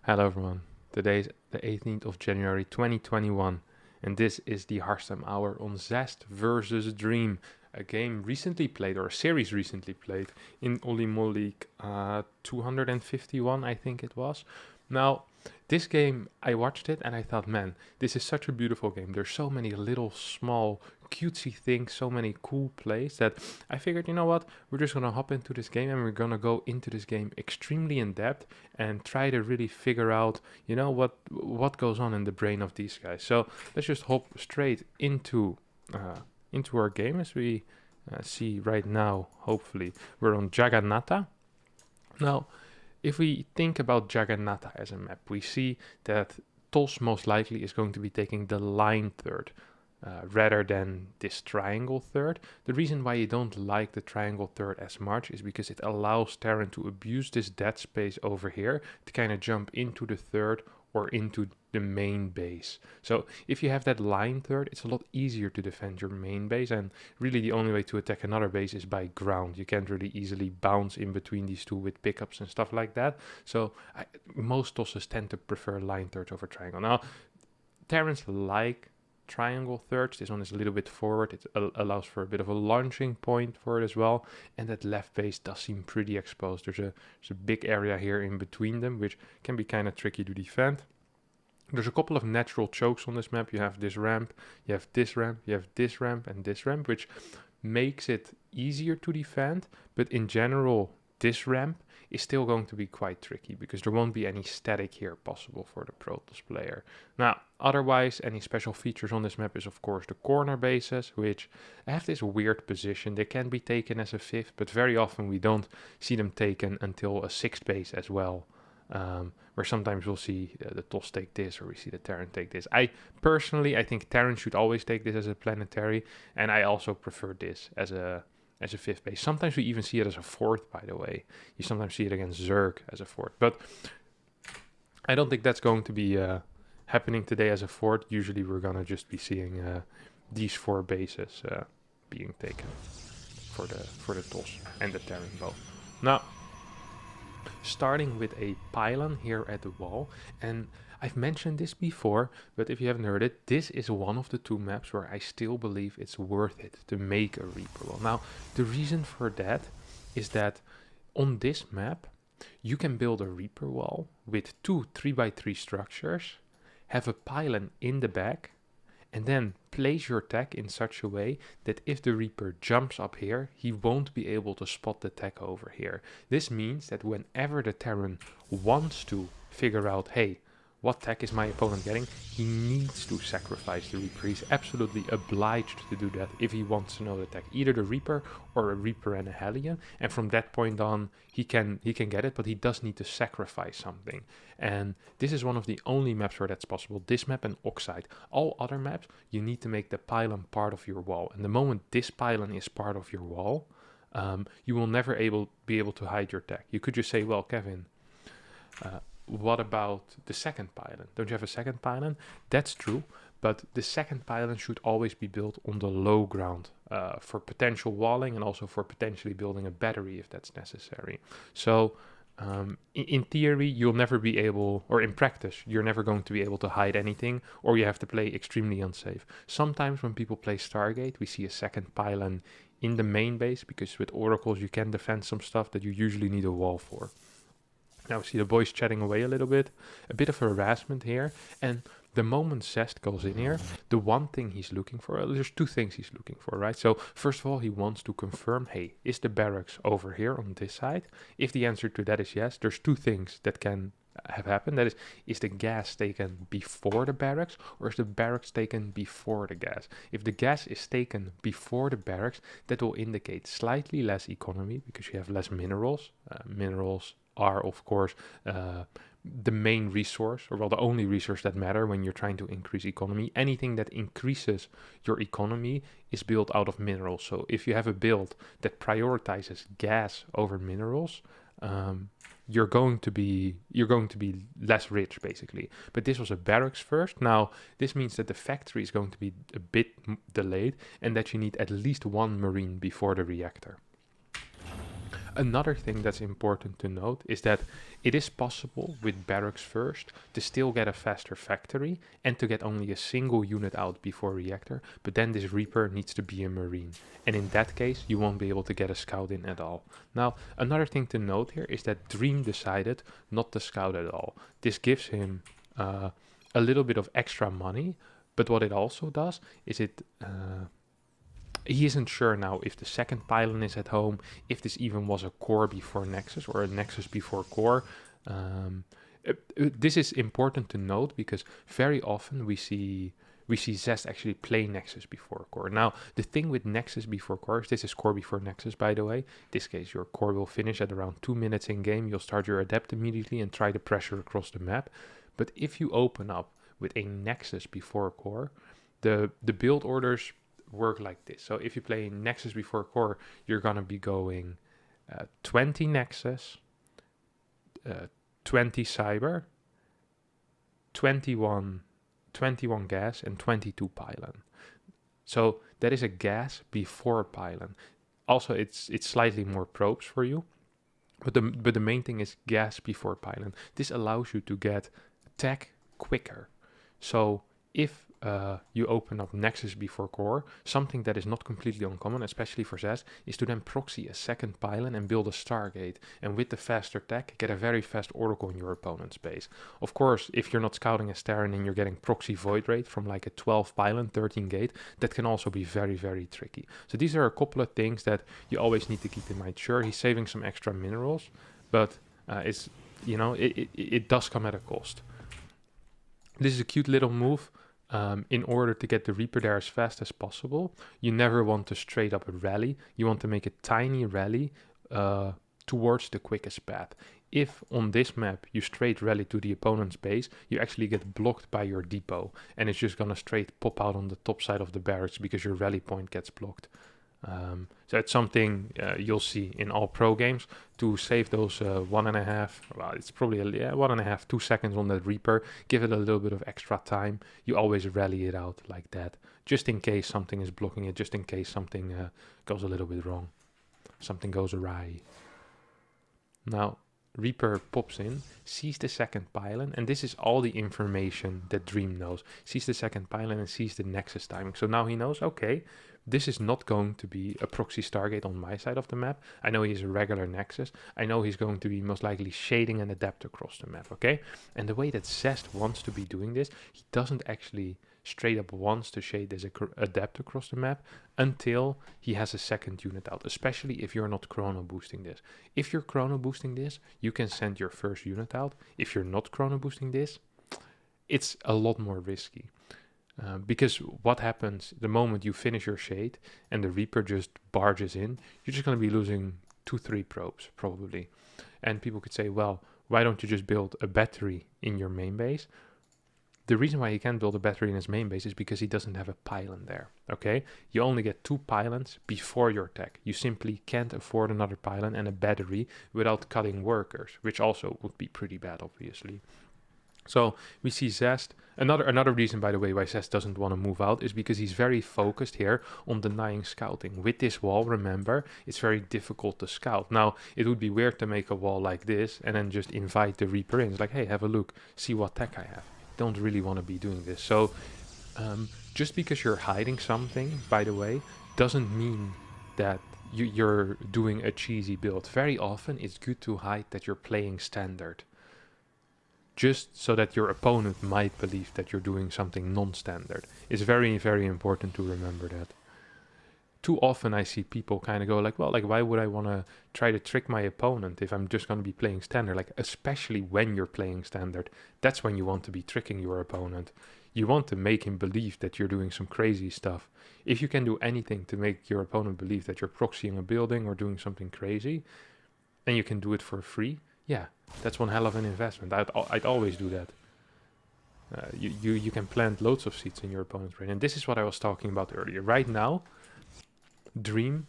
Hello everyone. Today is the 18th of January 2021 and this is the Harstem Hour on Zest versus Dream, a game recently played or a series recently played in Olimo League 251 I think it was. Now this game, I watched it and I thought, man, this is such a beautiful game. There's so many little small cutesy things, so many cool plays that I figured, you know what, we're just gonna hop into this game and we're gonna go into this game extremely in depth and try to really figure out, you know, what goes on in the brain of these guys. So let's just hop straight into our game as we see right now. Hopefully, we're on Jagannatha. Now, if we think about Jagannatha as a map, we see that Toss most likely is going to be taking the line third rather than this triangle third. The reason why you don't like the triangle third as much is because it allows Terran to abuse this dead space over here to kind of jump into the third or into the main base. So if you have that line third, it's a lot easier to defend your main base, and really the only way to attack another base is by ground. You can't really easily bounce in between these two with pickups and stuff like that. So most tosses tend to prefer line thirds over triangle. Now, Terrans like triangle thirds. This one is a little bit forward. It allows for a bit of a launching point for it as well, and that left base does seem pretty exposed. There's a big area here in between them, which can be kind of tricky to defend. There's a couple of natural chokes on this map. You have this ramp, you have this ramp, you have this ramp and this ramp, which makes it easier to defend, but in general this ramp is still going to be quite tricky because there won't be any static here possible for the Protoss player. Now, otherwise, any special features on this map is of course the corner bases, which have this weird position. They can be taken as a fifth, but very often we don't see them taken until a sixth base as well. Where sometimes we'll see the Toss take this, or we see the Terran take this. I think Terran should always take this as a planetary, and I also prefer this as a fifth base. Sometimes we even see it as a fourth, by the way. You sometimes see it against Zerg as a fourth, but I don't think that's going to be happening today as a fourth. Usually we're gonna just be seeing these four bases being taken for the Toss and the Terran both. Now, starting with a pylon here at the wall, and I've mentioned this before, but if you haven't heard it, this is one of the two maps where I still believe it's worth it to make a Reaper wall. Now, the reason for that is that on this map, you can build a Reaper wall with two 3x3 structures, have a pylon in the back, and then place your tech in such a way that if the Reaper jumps up here, he won't be able to spot the tech over here. This means that whenever the Terran wants to figure out, hey, what tech is my opponent getting, he needs to sacrifice the Reaper. He's absolutely obliged to do that if he wants to know the tech, either the Reaper or a Reaper and a Hellion. And from that point on, he can get it, but he does need to sacrifice something. And this is one of the only maps where that's possible. This map and Oxide. All other maps, you need to make the pylon part of your wall. And the moment this pylon is part of your wall, you will never be able to hide your tech. You could just say, well, Kevin, what about the second pylon? Don't you have a second pylon? That's true, but the second pylon should always be built on the low ground for potential walling and also for potentially building a battery if that's necessary. So in theory, you'll never be able, or in practice, you're never going to be able to hide anything, or you have to play extremely unsafe. Sometimes when people play Stargate, we see a second pylon in the main base because with oracles you can defend some stuff that you usually need a wall for. Now we see the boys chatting away a little bit. A bit of harassment here. And the moment Zest goes in here, the one thing he's looking for, there's two things he's looking for, right? So first of all, he wants to confirm, hey, is the barracks over here on this side? If the answer to that is yes, there's two things that can have happened. That is the gas taken before the barracks, or is the barracks taken before the gas? If the gas is taken before the barracks, that will indicate slightly less economy because you have less minerals. Minerals are of course the main resource, or well, the only resource that matter when you're trying to increase economy. Anything that increases your economy is built out of minerals. So if you have a build that prioritizes gas over minerals, you're going to be less rich basically. But this was a barracks first. Now this means that the factory is going to be a bit delayed and that you need at least one marine before the reactor. Another thing that's important to note is that it is possible with barracks first to still get a faster factory and to get only a single unit out before reactor, but then this Reaper needs to be a Marine. And in that case, you won't be able to get a scout in at all. Now, another thing to note here is that Dream decided not to scout at all. This gives him a little bit of extra money, but what it also does is he isn't sure now if the second pylon is at home, if this even was a core before Nexus or a Nexus before core. This is important to note because very often we see Zest actually play Nexus before core. Now, the thing with Nexus before core is this is core before Nexus, by the way. In this case, your core will finish at around 2 minutes in game. You'll start your Adept immediately and try to pressure across the map. But if you open up with a Nexus before core, the build orders work like this. So if you play Nexus before core, you're gonna be going 20 Nexus, 20 Cyber, 21 gas, and 22 pylon. So that is a gas before pylon. Also, it's slightly more probes for you, but the main thing is gas before pylon. This allows you to get tech quicker. So if you open up Nexus before core, something that is not completely uncommon, especially for Zest, is to then proxy a second pylon and build a Stargate. And with the faster tech, get a very fast Oracle in your opponent's base. Of course, if you're not scouting as Terran and you're getting proxy void rate from like a 12 pylon, 13 gate, that can also be very, very tricky. So these are a couple of things that you always need to keep in mind. Sure, he's saving some extra minerals, but it does come at a cost. This is a cute little move. In order to get the Reaper there as fast as possible, you never want to straight up rally. You want to make a tiny rally towards the quickest path. If on this map you straight rally to the opponent's base, you actually get blocked by your depot, and it's just gonna straight pop out on the top side of the barracks because your rally point gets blocked. So it's something you'll see in all pro games to save those 1.5, well, it's probably 1.5, 2 seconds on that Reaper. Give it a little bit of extra time. You always rally it out like that, just in case something is blocking it, just in case something goes a little bit wrong, something goes awry. Now, Reaper pops in, sees the second pylon, and this is all the information that Dream knows. Sees the second pylon and sees the Nexus timing. So now he knows, okay, this is not going to be a proxy Stargate on my side of the map. I know he's a regular Nexus. I know he's going to be most likely shading an Adept across the map, okay? And the way that Zest wants to be doing this, he doesn't actually straight up wants to shade this Adept across the map until he has a second unit out, especially if you're not chrono boosting this. If you're chrono boosting this, you can send your first unit out. If you're not chrono boosting this, it's a lot more risky. Because what happens the moment you finish your shade and the Reaper just barges in, you're just going to be losing 2-3 probes probably. And people could say, well, why don't you just build a battery in your main base? The reason why he can't build a battery in his main base is because he doesn't have a pylon there, okay? You only get 2 pylons before your tech. You simply can't afford another pylon and a battery without cutting workers, which also would be pretty bad, obviously. So we see Zest. Another reason, by the way, why Zest doesn't want to move out is because he's very focused here on denying scouting. With this wall, remember, it's very difficult to scout. Now, it would be weird to make a wall like this and then just invite the Reaper in. It's like, hey, have a look, see what tech I have. Don't really want to be doing this. So just because you're hiding something, by the way, doesn't mean that you're doing a cheesy build. Very often, it's good to hide that you're playing standard, just so that your opponent might believe that you're doing something non-standard. It's very, very important to remember that. Too often I see people kind of go like, well, like, why would I want to try to trick my opponent if I'm just going to be playing standard? Like, especially when you're playing standard, that's when you want to be tricking your opponent. You want to make him believe that you're doing some crazy stuff. If you can do anything to make your opponent believe that you're proxying a building or doing something crazy, and you can do it for free, yeah, that's one hell of an investment. I'd always do that. You can plant loads of seeds in your opponent's brain. And this is what I was talking about earlier. Right now, Dream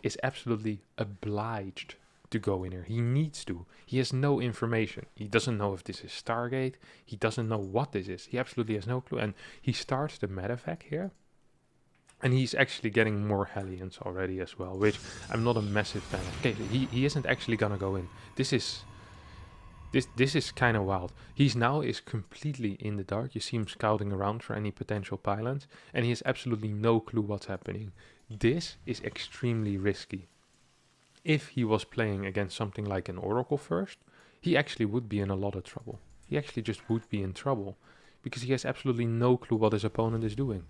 is absolutely obliged to go in here. He needs to. He has no information. He doesn't know if this is Stargate. He doesn't know what this is. He absolutely has no clue. And he starts the medevac here. And he's actually getting more Hellions already as well, which I'm not a massive fan of. Okay, he isn't actually gonna go in. This is kind of wild. He's now is completely in the dark. You see him scouting around for any potential pylons, and he has absolutely no clue what's happening. This is extremely risky. If he was playing against something like an Oracle first, he actually would be in a lot of trouble. He actually just would be in trouble, because he has absolutely no clue what his opponent is doing.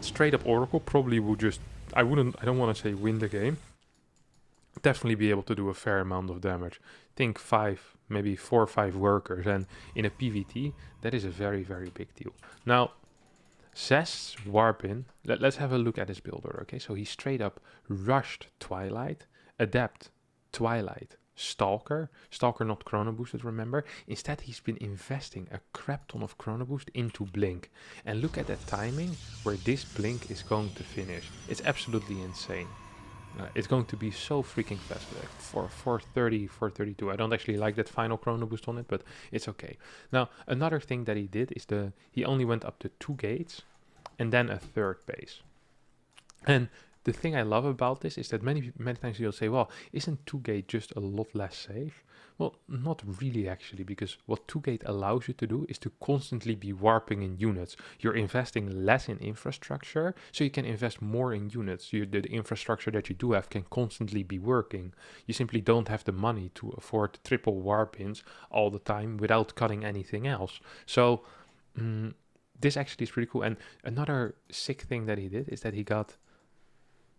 Straight up Oracle probably would just, I don't want to say win the game, definitely be able to do a fair amount of damage. Think 5, maybe 4 or 5 workers, and in a PvT, that is a very, very big deal. Now, Zest's warp in, let's have a look at his builder, okay? So he straight up rushed Twilight, Adept, Twilight, Stalker not Chrono Boosted, remember? Instead, he's been investing a crap ton of Chrono Boost into Blink. And look at that timing where this Blink is going to finish. It's absolutely insane. It's going to be so freaking fast, like 430, 432. I don't actually like that final Chrono Boost on it, but it's okay. Now, another thing that he did is he only went up to 2 gates and then a 3rd base. And the thing I love about this is that many times you'll say, well, isn't 2 gate just a lot less safe? Well, not really actually, because what 2 gate allows you to do is to constantly be warping in units. You're investing less in infrastructure, so you can invest more in units. The infrastructure that you do have can constantly be working. You simply don't have the money to afford triple warp-ins all the time without cutting anything else. So this actually is pretty cool. And another sick thing that he did is that he got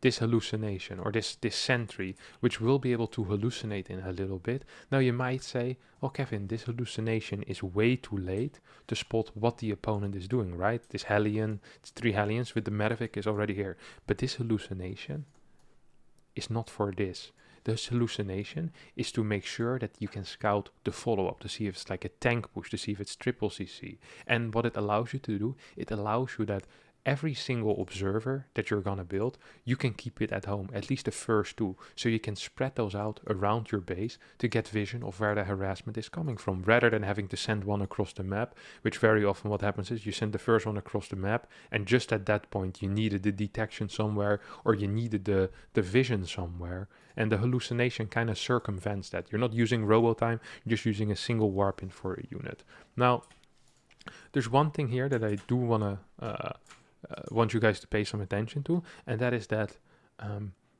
this hallucination, or this sentry, which will be able to hallucinate in a little bit. Now you might say, oh Kevin, this hallucination is way too late to spot what the opponent is doing, right? This Hellion, it's 3 Hellions with the Metavic is already here. But this hallucination is not for this. This hallucination is to make sure that you can scout the follow-up, to see if it's like a tank push, to see if it's triple CC. And what it allows you to do, it allows you that every single observer that you're gonna build, you can keep it at home, at least the first 2, so you can spread those out around your base to get vision of where the harassment is coming from, rather than having to send one across the map, which very often what happens is you send the first one across the map, and just at that point you needed the detection somewhere, or you needed the vision somewhere, and the hallucination kind of circumvents that. You're not using robotime, you're just using a single warp in for a unit. Now, there's one thing here that I do want you guys to pay some attention to, and that is that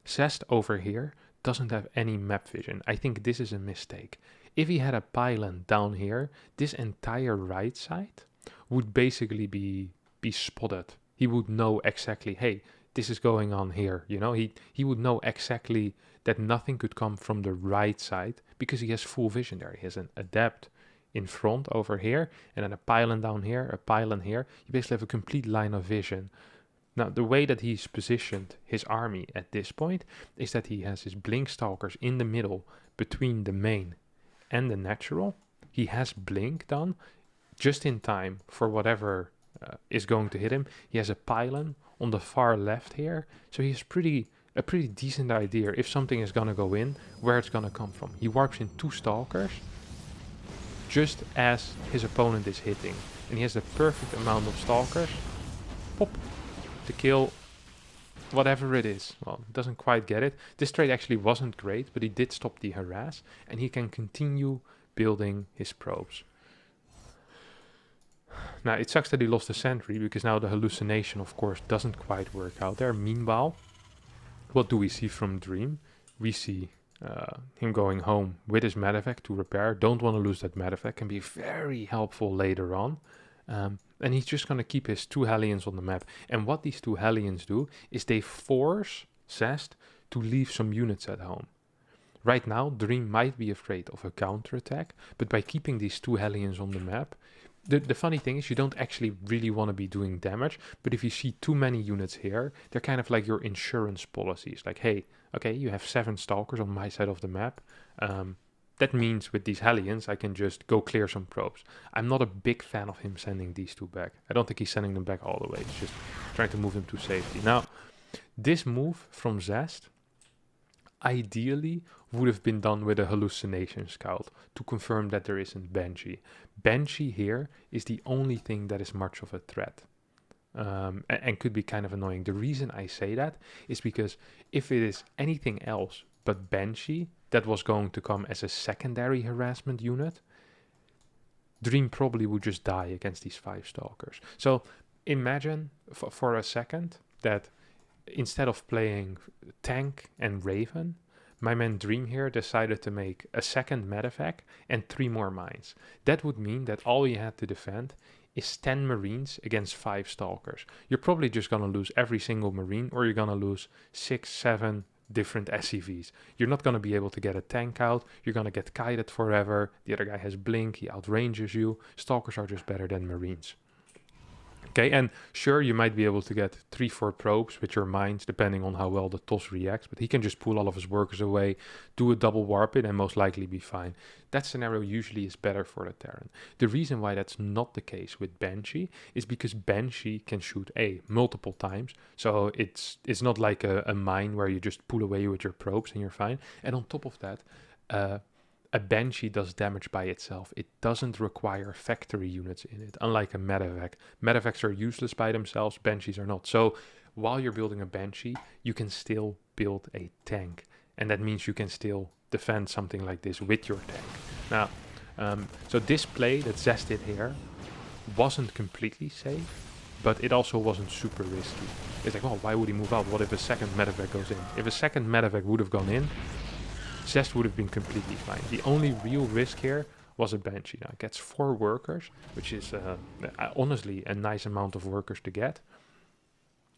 Zest over here doesn't have any map vision. I think this is a mistake. If he had a pylon down here, this entire right side would basically be spotted. He would know exactly, hey, this is going on here, you know? He would know exactly that nothing could come from the right side, because he has full vision there. He has an Adept in front over here, and then a pylon down here, a pylon here. You basically have a complete line of vision. Now, the way that he's positioned his army at this point is that he has his Blink Stalkers in the middle between the main and the natural. He has Blink done just in time for whatever is going to hit him. He has a pylon on the far left here, so he has a pretty decent idea if something is gonna go in, where it's gonna come from. He warps in 2 Stalkers just as his opponent is hitting, and he has the perfect amount of Stalkers, pop, to kill whatever it is. Well, doesn't quite get it. This trade actually wasn't great, but he did stop the harass, and he can continue building his probes. Now, it sucks that he lost the sentry, because now the hallucination, of course, doesn't quite work out there. Meanwhile, what do we see from Dream? We see him going home with his Metavic to repair. Don't want to lose that Metavic, can be very helpful later on. And he's just going to keep his 2 Hellions on the map. And what these 2 Hellions do is they force Zest to leave some units at home. Right now, Dream might be afraid of a counterattack, but by keeping these 2 Hellions on the map, the funny thing is you don't actually really want to be doing damage, but if you see too many units here, they're kind of like your insurance policies. Like, hey, okay, you have 7 Stalkers on my side of the map. That means with these Hellions, I can just go clear some probes. I'm not a big fan of him sending these 2 back. I don't think he's sending them back all the way. He's just trying to move them to safety. Now, this move from Zest ideally would have been done with a hallucination scout to confirm that there isn't Banshee. Banshee here is the only thing that is much of a threat. and could be kind of annoying. The reason I say that is because if it is anything else but Banshee that was going to come as a secondary harassment unit, Dream probably would just die against these 5 Stalkers. So imagine for a second that instead of playing Tank and Raven, my man Dream here decided to make a second medevac and 3 more mines. That would mean that all he had to defend is 10 Marines against 5 Stalkers. You're probably just going to lose every single Marine, or you're going to lose 6, 7 different SCVs. You're not going to be able to get a tank out. You're going to get kited forever. The other guy has Blink. He outranges you. Stalkers are just better than Marines. Okay, and sure, you might be able to get 3-4 probes with your mines, depending on how well the toss reacts, but he can just pull all of his workers away, do a double warp it, and most likely be fine. That scenario usually is better for the Terran. The reason why that's not the case with Banshee is because Banshee can shoot multiple times, so it's not like a mine where you just pull away with your probes and you're fine. And on top of that, a Banshee does damage by itself. It doesn't require factory units in it, unlike a medevac. Medevacs are useless by themselves, Banshees are not. So while you're building a Banshee, you can still build a tank. And that means you can still defend something like this with your tank. Now, so this play that Zest did here wasn't completely safe, but it also wasn't super risky. It's like, well, why would he move out? What if a second medevac goes in? If a second medevac would have gone in, Zest would have been completely fine. The only real risk here was a Banshee. Now it gets 4 workers, which is honestly a nice amount of workers to get.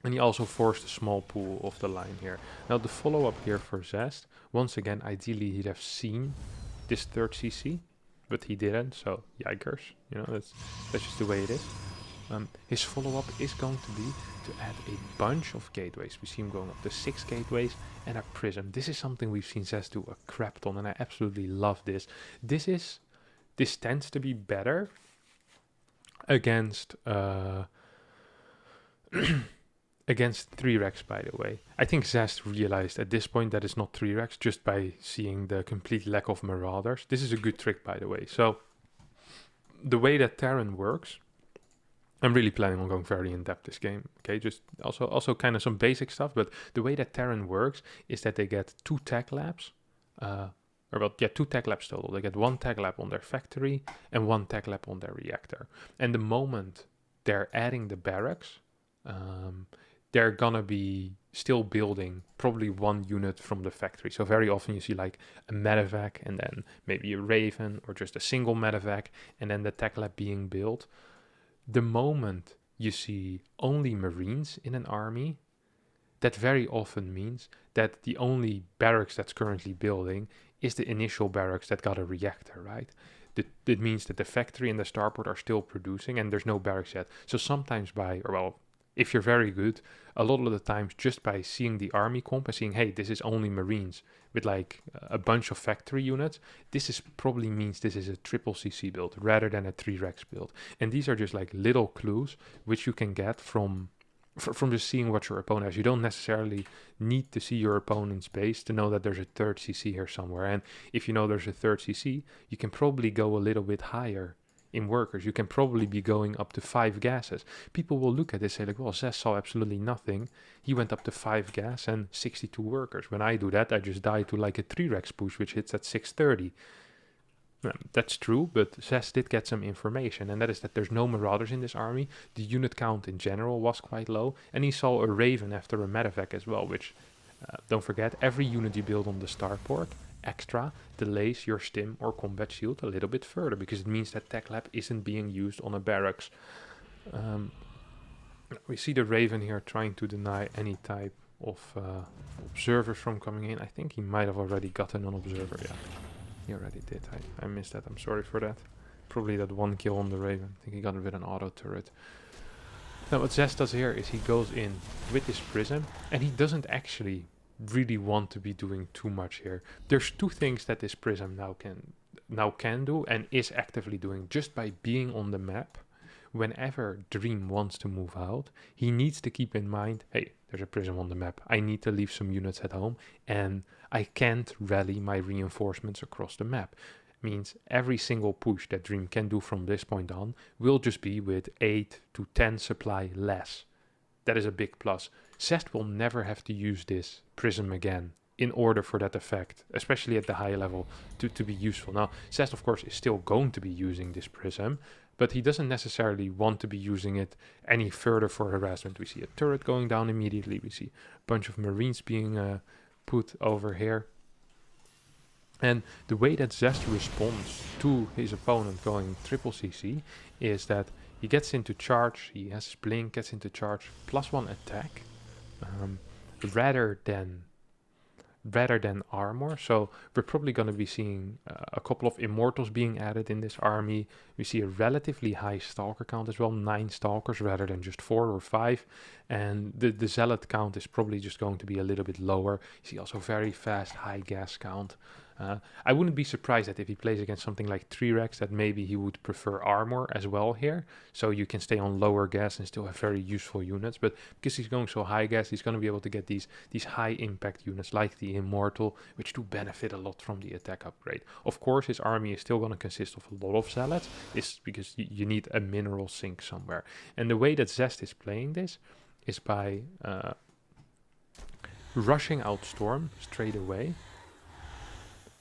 And he also forced a small pool of the line here. Now the follow-up here for Zest, once again, ideally he'd have seen this 3rd CC, but he didn't, so yikers. You know, that's just the way it is. His follow-up is going to be to add a bunch of gateways. We see him going up to 6 gateways and a prism. This is something we've seen Zest do a crap ton, and I absolutely love this. This tends to be better against against 3-Rex, by the way. I think Zest realized at this point that it's not 3-Rex just by seeing the complete lack of Marauders. This is a good trick, by the way. So the way that Terran works, I'm really planning on going very in-depth this game, okay? Just also kind of some basic stuff, but the way that Terran works is that they get 2 tech labs, 2 tech labs total. They get 1 tech lab on their factory and 1 tech lab on their reactor. And the moment they're adding the barracks, they're gonna be still building probably 1 unit from the factory. So very often you see like a medevac and then maybe a Raven or just a single medevac and then the tech lab being built. The moment you see only Marines in an army, that very often means that the only barracks that's currently building is the initial barracks that got a reactor, right? That means that the factory and the starport are still producing and there's no barracks yet. So sometimes if you're very good, a lot of the times just by seeing the army comp and seeing, hey, this is only Marines with like a bunch of factory units, probably means this is a triple CC build rather than a 3-Rex build. And these are just like little clues which you can get from just seeing what your opponent has. You don't necessarily need to see your opponent's base to know that there's a 3rd CC here somewhere. And if you know there's a 3rd CC, you can probably go a little bit higher in workers. You can probably be going up to 5 gases. People will look at this and say like, well, Zest saw absolutely nothing. He went up to 5 gas and 62 workers. When I do that, I just die to like a 3-Rex push, which hits at 630. That's true, but Zest did get some information, and that is that there's no Marauders in this army. The unit count in general was quite low, and he saw a Raven after a medevac as well, which, don't forget, every unit you build on the starport extra delays your stim or combat shield a little bit further, because it means that tech lab isn't being used on a barracks. We see the Raven here trying to deny any type of observers from coming in. I think he might have already gotten an observer. Yeah, he already did. I missed that. I'm sorry for that. Probably that 1 kill on the Raven. I think he got it with an auto turret. Now what Zest does here is he goes in with his prism, and he doesn't actually really want to be doing too much here. There's 2 things that this prism now can do and is actively doing just by being on the map. Whenever Dream wants to move out, he needs to keep in mind, hey, there's a prism on the map. I need to leave some units at home and I can't rally my reinforcements across the map. means every single push that Dream can do from this point on will just be with 8 to 10 supply less. That is a big plus. Zest will never have to use this prism again in order for that effect, especially at the high level, to be useful. Now, Zest, of course, is still going to be using this prism, but he doesn't necessarily want to be using it any further for harassment. We see a turret going down immediately. We see a bunch of Marines being put over here. And the way that Zest responds to his opponent going triple CC is that he gets into charge, he has his blink, gets into charge, +1 attack, rather than armor. So we're probably going to be seeing a couple of immortals being added in this army. We see a relatively high stalker count as well, 9 stalkers rather than just 4 or 5. And the zealot count is probably just going to be a little bit lower. You see also very fast high gas count. I wouldn't be surprised that if he plays against something like 3-Rex that maybe he would prefer armor as well here. So you can stay on lower gas and still have very useful units. But because he's going so high gas, he's going to be able to get these high impact units like the Immortal, which do benefit a lot from the attack upgrade. Of course, his army is still going to consist of a lot of zealots. It's because you need a mineral sink somewhere. And the way that Zest is playing this is by rushing out Storm straight away,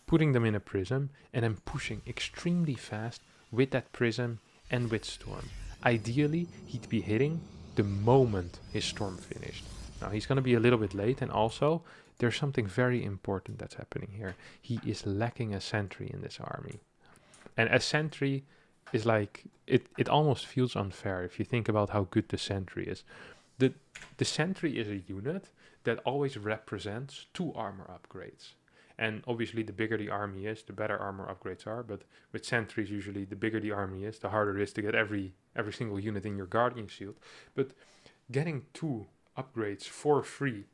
putting them in a prism, and then pushing extremely fast with that prism and with Storm. Ideally, he'd be hitting the moment his Storm finished. Now, he's going to be a little bit late, and also, there's something very important that's happening here. He is lacking a sentry in this army. And a sentry is like, it almost feels unfair if you think about how good the sentry is. The sentry is a unit that always represents 2 armor upgrades. And obviously, the bigger the army is, the better armor upgrades are. But with sentries, usually, the bigger the army is, the harder it is to get every single unit in your Guardian Shield. But getting 2 upgrades for free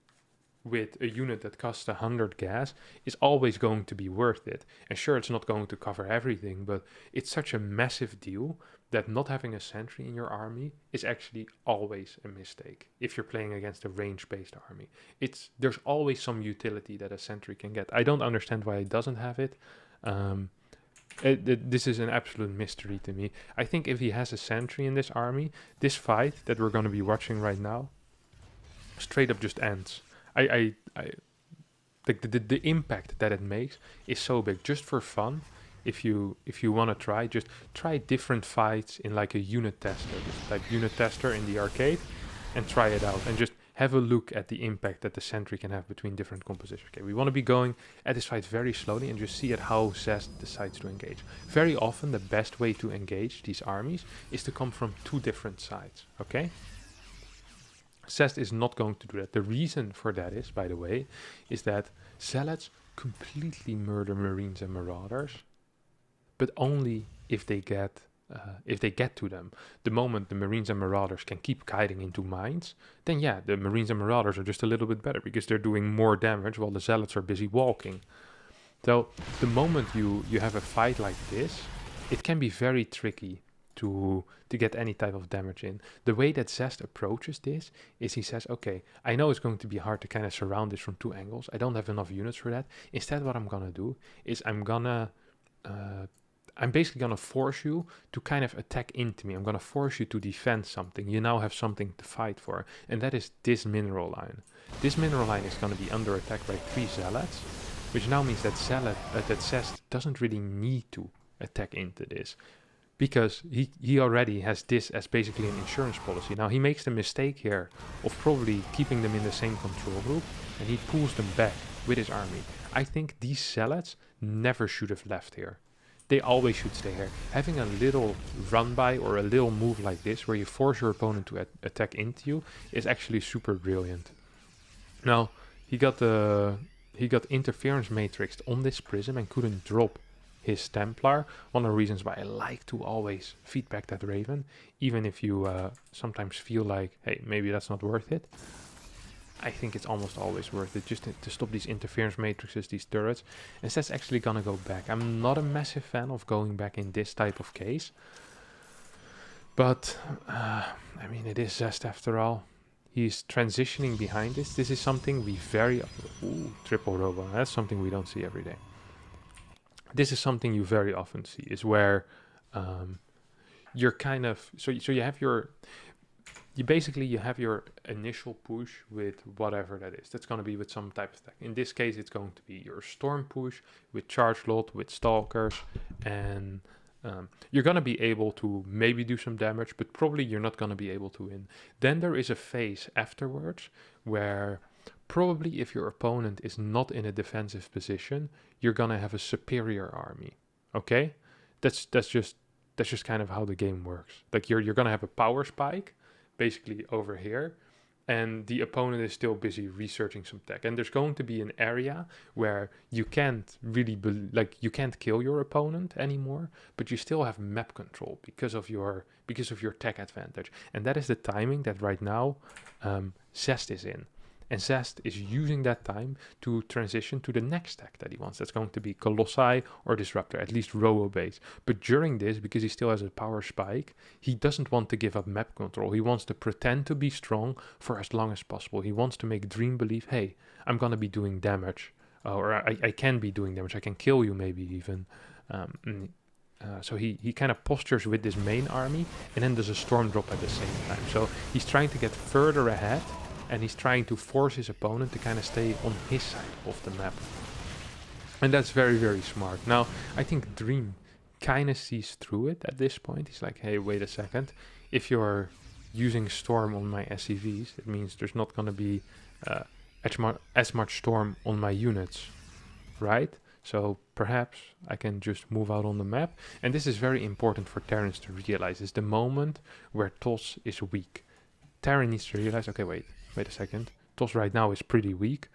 with a unit that costs 100 gas is always going to be worth it. And sure, it's not going to cover everything, but it's such a massive deal that not having a sentry in your army is actually always a mistake if you're playing against a range-based army. There's always some utility that a sentry can get. I don't understand why it doesn't have it. This is an absolute mystery to me. I think if he has a sentry in this army, this fight that we're going to be watching right now straight up just ends. The impact that it makes is so big. Just for fun, if you want to just try different fights in like a unit tester. Just type unit tester in the arcade and try it out, and just have a look at the impact that the sentry can have between different compositions. Okay, we want to be going at this fight very slowly and just see at how Zest decides to engage. Very often the best way to engage these armies is to come from 2 different sides, okay? Zest is not going to do that. The reason for that is, by the way, is that zealots completely murder Marines and Marauders, but only if they get to them. The moment the Marines and Marauders can keep kiting into mines, then yeah, the Marines and Marauders are just a little bit better because they're doing more damage while the zealots are busy walking. So the moment you have a fight like this, it can be very tricky to get any type of damage in. The way that Zest approaches this is he says, okay, I know it's going to be hard to kind of surround this from 2 angles. I don't have enough units for that. Instead, what I'm gonna do is I'm basically gonna force you to kind of attack into me. I'm gonna force you to defend something. You now have something to fight for, and that is this mineral line. This mineral line is gonna be under attack by 3 zealots, which now means that Zest doesn't really need to attack into this, because he already has this as basically an insurance policy. Now, he makes the mistake here of probably keeping them in the same control group, and he pulls them back with his army. I think these zealots never should have left here. They always should stay here. Having a little run by or a little move like this, where you force your opponent to attack into you, is actually super brilliant. Now, he got interference matrixed on this prism and couldn't drop his Templar. One of the reasons why I like to always feedback that Raven, even if you sometimes feel like, hey, maybe that's not worth it. I think it's almost always worth it just to stop these interference matrices, these turrets. And that's actually gonna go back. I'm not a massive fan of going back in this type of case, but I mean, it is Zest after all. He's transitioning behind this. This is something we triple robo. That's something we don't see every day. this is something you very often see, is where you're kind of, so you have your, you have your initial push with whatever that is. That's going to be with some type of tech. In this case, it's going to be your storm push with charge lot, with stalkers, and you're going to be able to maybe do some damage, but probably you're not going to be able to win. Then there is a phase afterwards where probably if your opponent is not in a defensive position, you're going to have a superior army. Okay? That's just kind of how the game works. Like you're going to have a power spike basically over here, and the opponent is still busy researching some tech, and there's going to be an area where you can't really you can't kill your opponent anymore, but you still have map control because of your tech advantage. And that is the timing that right now Zest is in. And Zest is using that time to transition to the next tech that he wants. That's going to be Colossi or Disruptor, at least Robo base. But during this, because he still has a power spike, he doesn't want to give up map control. He wants to pretend to be strong for as long as possible. He wants to make Dream believe, hey, I'm going to be doing damage. Or I can be doing damage. I can kill you maybe even. So he kind of postures with this main army and then does a storm drop at the same time. So he's trying to get further ahead, and he's trying to force his opponent to kind of stay on his side of the map. And that's very, very smart. Now, I think Dream kind of sees through it at this point. He's like, hey, wait a second. If you're using Storm on my SCVs, it means there's not going to be as much Storm on my units, right? So perhaps I can just move out on the map. And this is very important for Terrans to realize. It's the moment where TOS is weak. Terran needs to realize, okay, wait a second. TOS right now is pretty weak.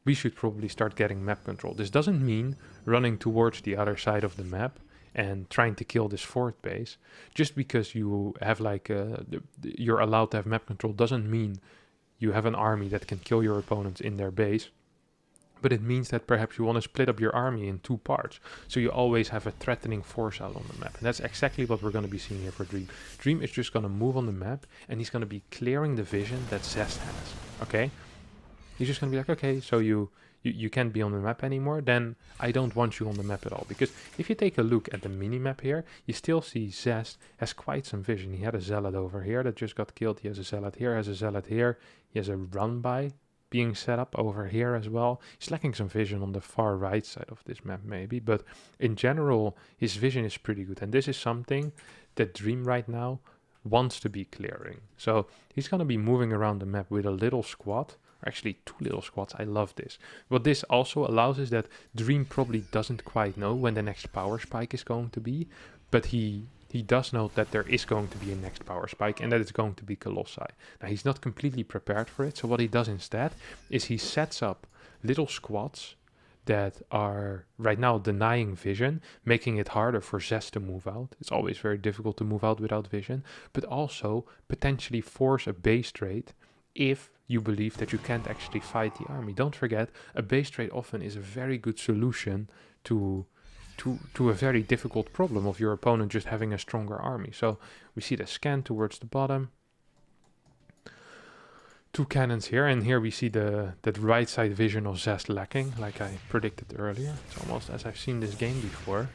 We should probably start getting map control. This doesn't mean running towards the other side of the map and trying to kill this fort base. Just because you have you're allowed to have map control doesn't mean you have an army that can kill your opponents in their base. But it means that perhaps you want to split up your army in two parts. So you always have a threatening force out on the map. And that's exactly what we're going to be seeing here for Dream. Dream is just going to move on the map, and he's going to be clearing the vision that Zest has. Okay? He's just going to be like, okay, so you can't be on the map anymore, then I don't want you on the map at all. Because if you take a look at the mini-map here, you still see Zest has quite some vision. He had a Zealot over here that just got killed. He has a Zealot here, has a Zealot here. He has a run-by being set up over here as well. He's lacking some vision on the far right side of this map maybe, but in general his vision is pretty good, and this is something that Dream right now wants to be clearing. So he's going to be moving around the map with a little squad, or actually two little squads. I love this. What this also allows is that Dream probably doesn't quite know when the next power spike is going to be, but he does know that there is going to be a next power spike and that it's going to be Colossi. Now, he's not completely prepared for it, so what he does instead is he sets up little squads that are right now denying vision, making it harder for Zest to move out. It's always very difficult to move out without vision, but also potentially force a base trade if you believe that you can't actually fight the army. Don't forget, a base trade often is a very good solution to a very difficult problem of your opponent just having a stronger army. So we see the scan towards the bottom. Two cannons here, and here we see that right side vision of Zest lacking, like I predicted earlier. It's almost as I've seen this game before.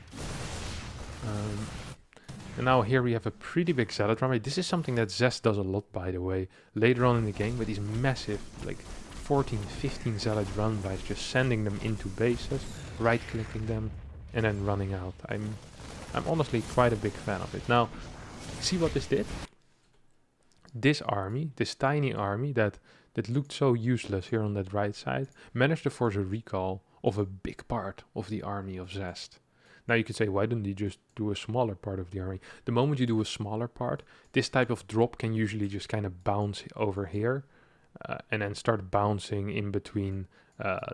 And now here we have a pretty big Zealot run. This is something that Zest does a lot, by the way, later on in the game with these massive, like 14, 15 Zealot run bys, just sending them into bases, right-clicking them, and then running out. I'm honestly quite a big fan of it. Now, see what this did? This army, this tiny army that looked so useless here on that right side, managed to force a recall of a big part of the army of Zest. Now you could say, why didn't he just do a smaller part of the army? The moment you do a smaller part, this type of drop can usually just kind of bounce over here and then start bouncing in between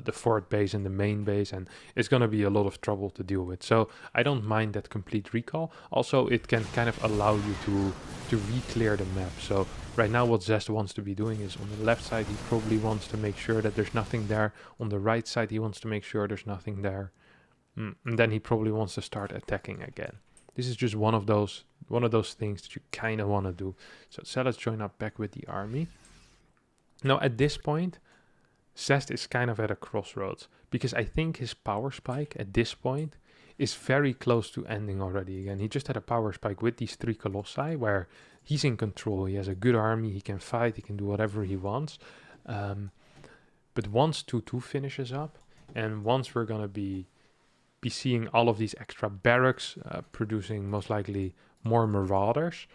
the fort base and the main base, and it's going to be a lot of trouble to deal with. So I don't mind that complete recall. Also, it can kind of allow you to re-clear the map. So right now what Zest wants to be doing is on the left side he probably wants to make sure that there's nothing there. On the right side he wants to make sure there's nothing there. And then he probably wants to start attacking again. This is just one of those things that you kind of want to do. So let's join up back with the army. Now at this point, Zest is kind of at a crossroads, because I think his power spike at this point is very close to ending already again. He just had a power spike with these 3 Colossi where he's in control. He has a good army, he can fight, he can do whatever he wants. But once 2-2 finishes up, and once we're going to be seeing all of these extra barracks producing most likely more marauders,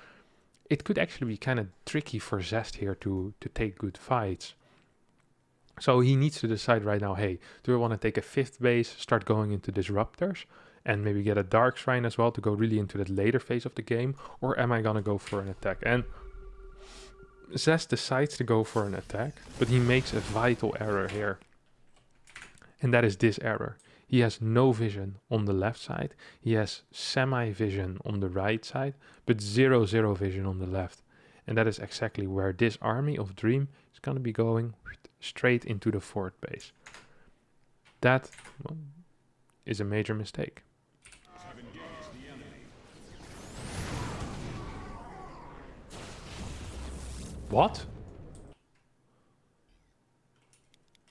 it could actually be kind of tricky for Zest here to take good fights. So he needs to decide right now, hey, do I want to take a 5th base, start going into disruptors, and maybe get a Dark Shrine as well to go really into that later phase of the game, or am I going to go for an attack? And Zest decides to go for an attack, but he makes a vital error here. And that is this error. He has no vision on the left side. He has semi-vision on the right side, but 0 vision on the left. And that is exactly where this army of Dream is going to be going straight into the 4th base. That is a major mistake. What?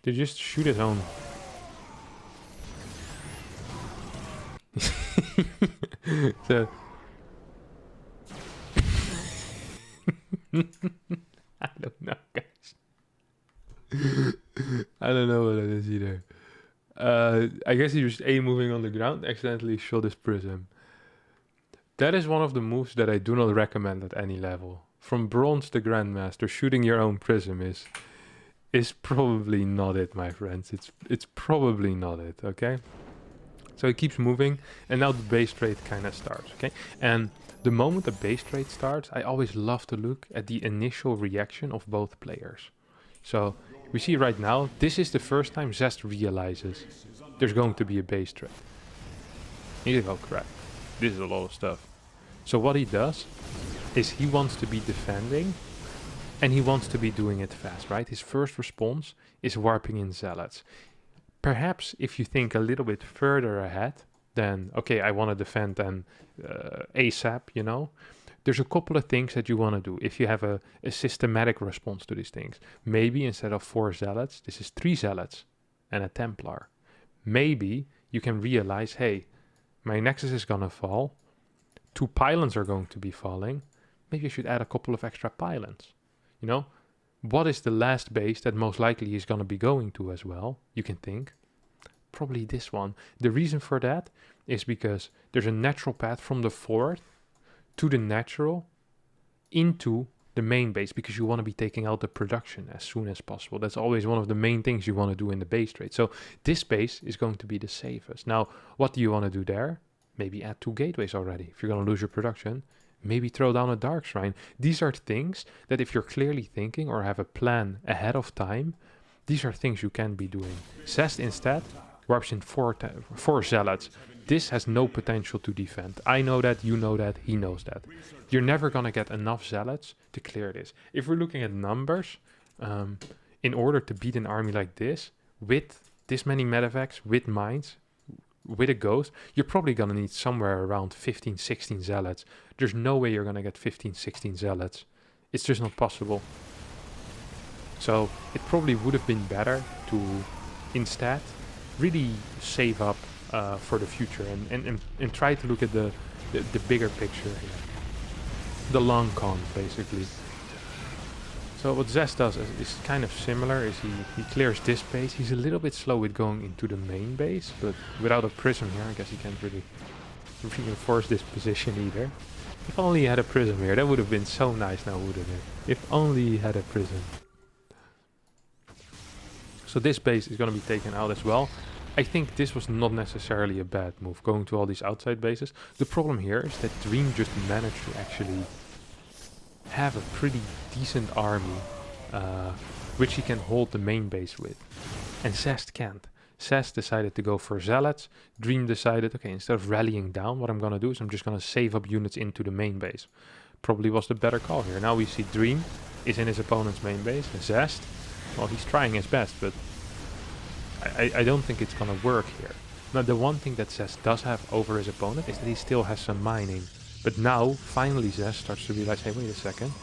Did you just shoot his own? So I don't know, guys. I don't know what it is either. I guess he just moving on the ground, accidentally shot his prism. That is one of the moves that I do not recommend at any level. From bronze to grandmaster, shooting your own prism is probably not it, my friends. It's probably not it, okay? So he keeps moving, and now the base trade kind of starts, okay? And the moment the base trade starts, I always love to look at the initial reaction of both players. So we see right now, this is the first time Zest realizes there's going to be a base trade. He's like, oh crap, this is a lot of stuff. So what he does is he wants to be defending, and he wants to be doing it fast, right? His first response is warping in Zealots. Perhaps if you think a little bit further ahead, then, okay, I want to defend then ASAP, you know. There's a couple of things that you want to do if you have a systematic response to these things. Maybe instead of 4 Zealots, this is 3 Zealots and a Templar. Maybe you can realize, hey, my Nexus is going to fall. 2 pylons are going to be falling. Maybe I should add a couple of extra pylons, you know. What is the last base that most likely he's going to be going to as well? You can think. Probably this one. The reason for that is because there's a natural path from the 4th to the natural into the main base, because you want to be taking out the production as soon as possible. That's always one of the main things you want to do in the base trade. So this base is going to be the safest. Now, what do you want to do there? Maybe add 2 gateways already. If you're going to lose your production, maybe throw down a Dark Shrine. These are things that if you're clearly thinking or have a plan ahead of time, these are things you can be doing. Zest instead warps in 4 Zealots. This has no potential to defend. I know that, you know that, he knows that. You're never going to get enough Zealots to clear this. If we're looking at numbers, in order to beat an army like this, with this many medevacs, with mines, with a ghost, you're probably going to need somewhere around 15, 16 Zealots. There's no way you're going to get 15, 16 Zealots. It's just not possible. So it probably would have been better to instead really save up for the future and try to look at the bigger picture here. The long con, basically. So what Zest does is kind of similar, is he clears this base. He's a little bit slow with going into the main base, but without a prism here, I guess he can't really reinforce this position either. If only he had a prism here, that would have been so nice now, wouldn't it? If only he had a prism. So this base is going to be taken out as well. I think this was not necessarily a bad move, going to all these outside bases. The problem here is that Dream just managed to actually have a pretty decent army, which he can hold the main base with. And Zest can't. Zest decided to go for Zealots. Dream decided, okay, instead of rallying down, what I'm going to do is I'm just going to save up units into the main base. Probably was the better call here. Now we see Dream is in his opponent's main base. And Zest, well, he's trying his best, but I don't think it's going to work here. Now, the one thing that Zest does have over his opponent is that he still has some mining. But now, finally, Zest starts to realize, hey, wait a second.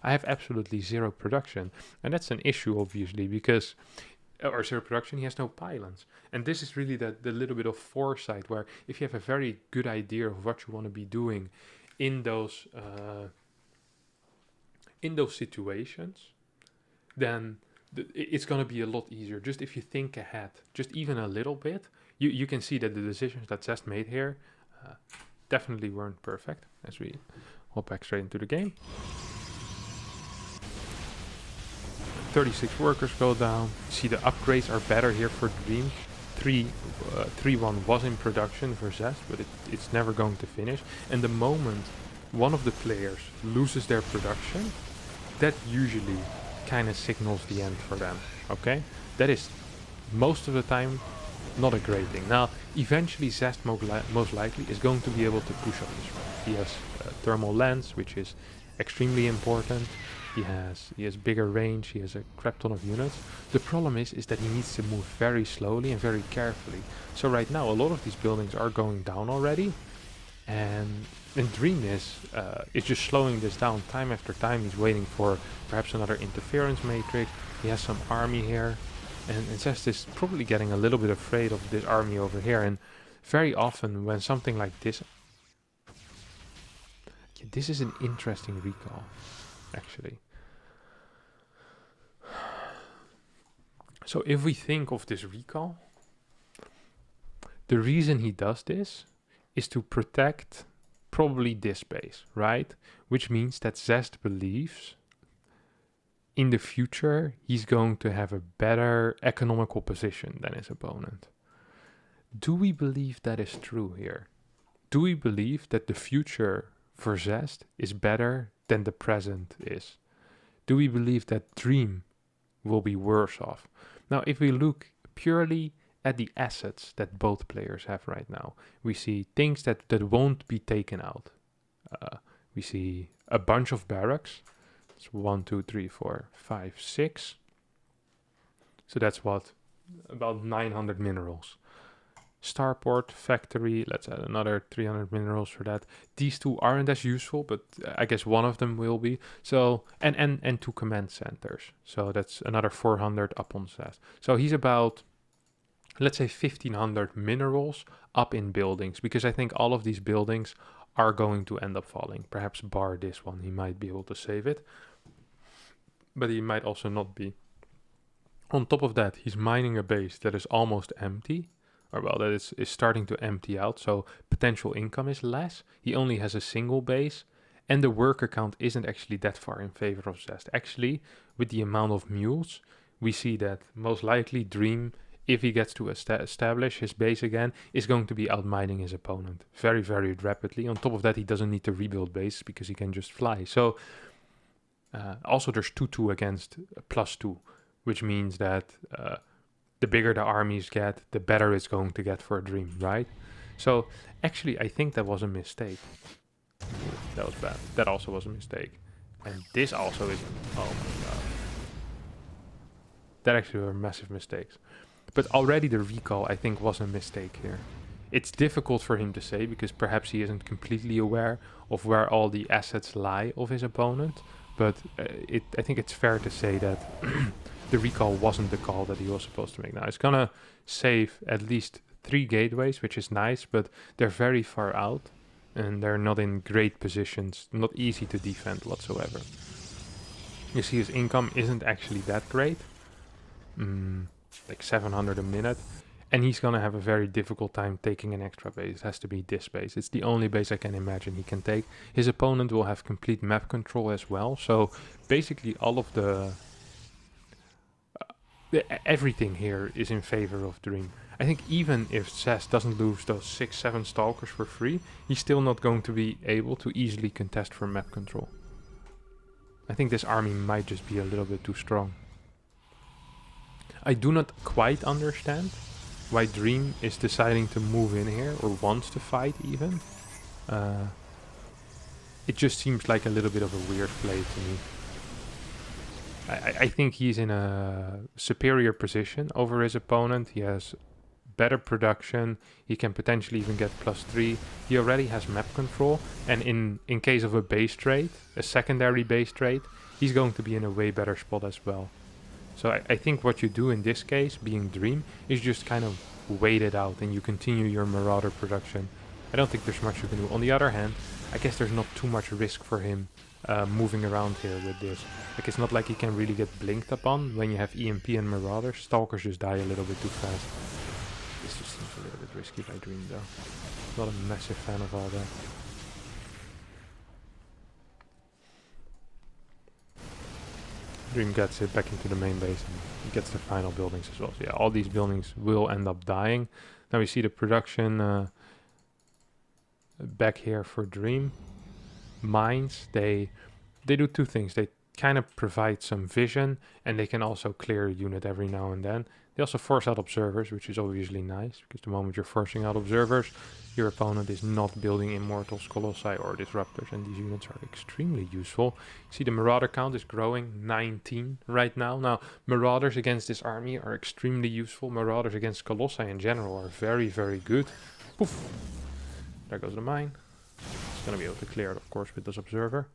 I have absolutely 0 production. And that's an issue, obviously, because or serial production, he has no pylons. And this is really the little bit of foresight where if you have a very good idea of what you want to be doing in those situations, then it's going to be a lot easier. Just if you think ahead, just even a little bit, you can see that the decisions that Zest made here definitely weren't perfect. As we hop back straight into the game. 36 workers go down. See, the upgrades are better here for Dream. 3.1 was in production for Zest, but it's never going to finish. And the moment one of the players loses their production, that usually kind of signals the end for them. Okay, that is most of the time not a great thing. Now, eventually Zest most likely is going to be able to push up this rank. He has thermal lens, which is extremely important. He has bigger range. He has a crap ton of units. The problem is that he needs to move very slowly and very carefully. So right now, a lot of these buildings are going down already, and Dream is just slowing this down time after time. He's waiting for perhaps another interference matrix. He has some army here, and Zest is probably getting a little bit afraid of this army over here. And very often, when something like this, this is an interesting recall, actually. So if we think of this recall, the reason he does this is to protect probably this base, right? Which means that Zest believes in the future he's going to have a better economical position than his opponent. Do we believe that is true here? Do we believe that the future for Zest is better than the present is? Do we believe that Dream will be worse off? Now, if we look purely at the assets that both players have right now, we see things that won't be taken out. We see a bunch of barracks. It's 1, 2, 3, 4, 5, 6. So that's what? About 900 minerals. Starport factory, let's add another 300 minerals for that. These two aren't as useful, but I guess one of them will be. So and 2 command centers. So that's another 400 up on Zest. So he's about, let's say, 1500 minerals up in buildings, because I think all of these buildings are going to end up falling. Perhaps bar this one, he might be able to save it, but he might also not be. On top of that, he's mining a base that is almost empty. Or well, that is starting to empty out, so potential income is less. He only has a single base, and the worker count isn't actually that far in favor of Zest. Actually, with the amount of mules, we see that most likely Dream, if he gets to establish his base again, is going to be outmining his opponent very, very rapidly. On top of that, he doesn't need to rebuild bases because he can just fly. So also there's 2-2 against +2, which means that the bigger the armies get, the better it's going to get for a Dream, right? So actually, I think that was a mistake. That was bad. That also was a mistake. And this also is, oh my god. That actually were massive mistakes. But already the recall, I think, was a mistake here. It's difficult for him to say, because perhaps he isn't completely aware of where all the assets lie of his opponent. But I think it's fair to say that the recall wasn't the call that he was supposed to make. Now, it's gonna save at least 3 gateways, which is nice, but they're very far out, and they're not in great positions, not easy to defend whatsoever. You see his income isn't actually that great, like 700 a minute, and he's gonna have a very difficult time taking an extra base. It has to be this base. It's the only base I can imagine he can take. His opponent will have complete map control as well, so basically all of everything here is in favor of Dream. I think even if Zest doesn't lose those 6-7 stalkers for free, he's still not going to be able to easily contest for map control. I think this army might just be a little bit too strong. I do not quite understand why Dream is deciding to move in here, or wants to fight even. It just seems like a little bit of a weird play to me. I think he's in a superior position over his opponent. He has better production. He can potentially even get +3. He already has map control. And in case of a base trade, a secondary base trade, he's going to be in a way better spot as well. So I think what you do in this case, being Dream, is just kind of wait it out and you continue your Marauder production. I don't think there's much you can do. On the other hand, I guess there's not too much risk for him moving around here with this. Like, it's not like he can really get blinked upon when you have EMP and Marauders. Stalkers just die a little bit too fast. This just seems a little bit risky by Dream though. Not a massive fan of all that. Dream gets it back into the main base and he gets the final buildings as well. So yeah, all these buildings will end up dying. Now we see the production back here for Dream. Mines, they do two things. They kind of provide some vision and they can also clear a unit every now and then. They also force out observers, which is obviously nice, because the moment you're forcing out observers, your opponent is not building Immortals, Colossi or Disruptors, and these units are extremely useful. You see the Marauder count is growing, 19 right now. Now, Marauders against this army are extremely useful. Marauders against Colossi in general are very, very good. Poof! There goes the mine. It's going to be able to clear it, of course, with this observer.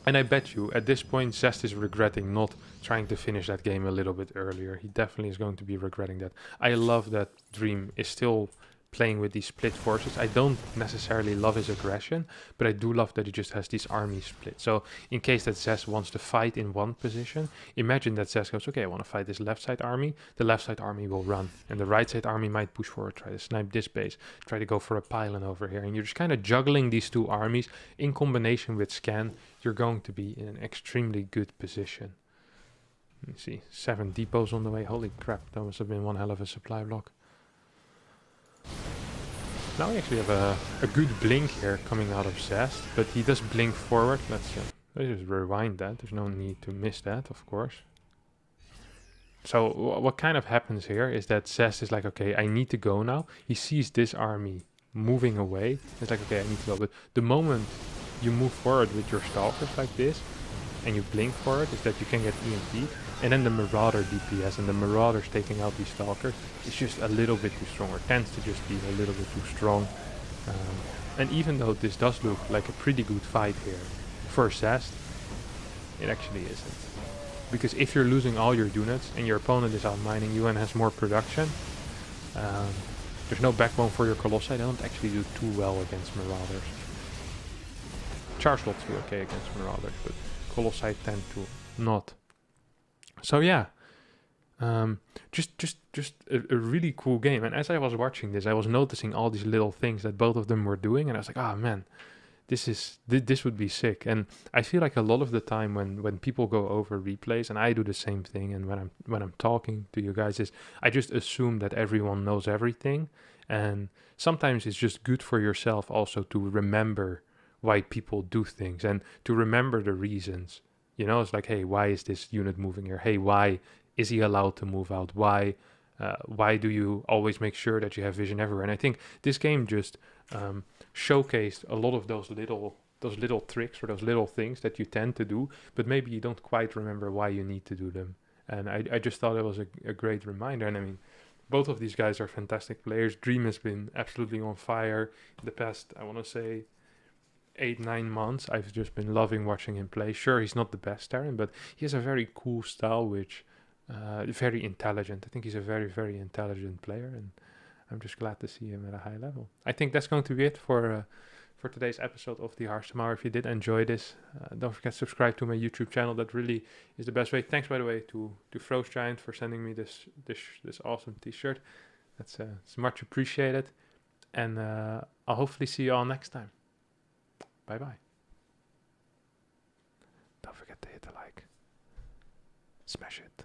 And I bet you, at this point, Zest is regretting not trying to finish that game a little bit earlier. He definitely is going to be regretting that. I love that Dream is still playing with these split forces. I don't necessarily love his aggression, but I do love that he just has these armies split. So in case that Zest wants to fight in one position, imagine that Zest goes, okay, I want to fight this left side army. The left side army will run, and the right side army might push forward, try to snipe this base, try to go for a pylon over here. And you're just kind of juggling these two armies in combination with Scan. You're going to be in an extremely good position. Let me see, 7 depots on the way. Holy crap, that must have been one hell of a supply block. Now we actually have a good blink here coming out of Zest, but he does blink forward. Let's just rewind that. There's no need to miss that, of course. So what kind of happens here is that Zest is like, okay, I need to go now. He sees this army moving away. It's like, okay, I need to go. But the moment you move forward with your Stalkers like this, and you blink for it, is that you can get EMP'd. And then the Marauder DPS and the Marauders taking out these Stalkers is just a little bit too strong, or tends to just be a little bit too strong. And even though this does look like a pretty good fight here for Zest, it actually isn't. Because if you're losing all your units and your opponent is out mining you and has more production, there's no backbone for your Colossi. They don't actually do too well against Marauders. Charge lots do okay against Marauders, but Colossi tend to not. So yeah, just a really cool game. And as I was watching this, I was noticing all these little things that both of them were doing, and I was like, oh man, this would be sick. And I feel like a lot of the time when people go over replays, and I do the same thing, and when I'm talking to you guys, is I just assume that everyone knows everything, and sometimes it's just good for yourself also to remember why people do things and to remember the reasons. You know, it's like, hey, why is this unit moving here? Hey, why is he allowed to move out? Why do you always make sure that you have vision everywhere? And I think this game just showcased a lot of those little tricks or those little things that you tend to do, but maybe you don't quite remember why you need to do them. And I just thought it was a great reminder. And I mean, both of these guys are fantastic players. Dream has been absolutely on fire in the past, I want to say, 8-9 months. I've just been loving watching him play. Sure, he's not the best Terran, but he has a very cool style, which very intelligent. I think he's a very, very intelligent player, and I'm just glad to see him at a high level. I think that's going to be it for today's episode of the Harstem Hour. If you did enjoy this, don't forget to subscribe to my YouTube channel. That really is the best way. Thanks, by the way, to Froze Giant for sending me this awesome t-shirt. That's it's much appreciated, and I'll hopefully see you all next time. Bye-bye. Don't forget to hit the like. Smash it.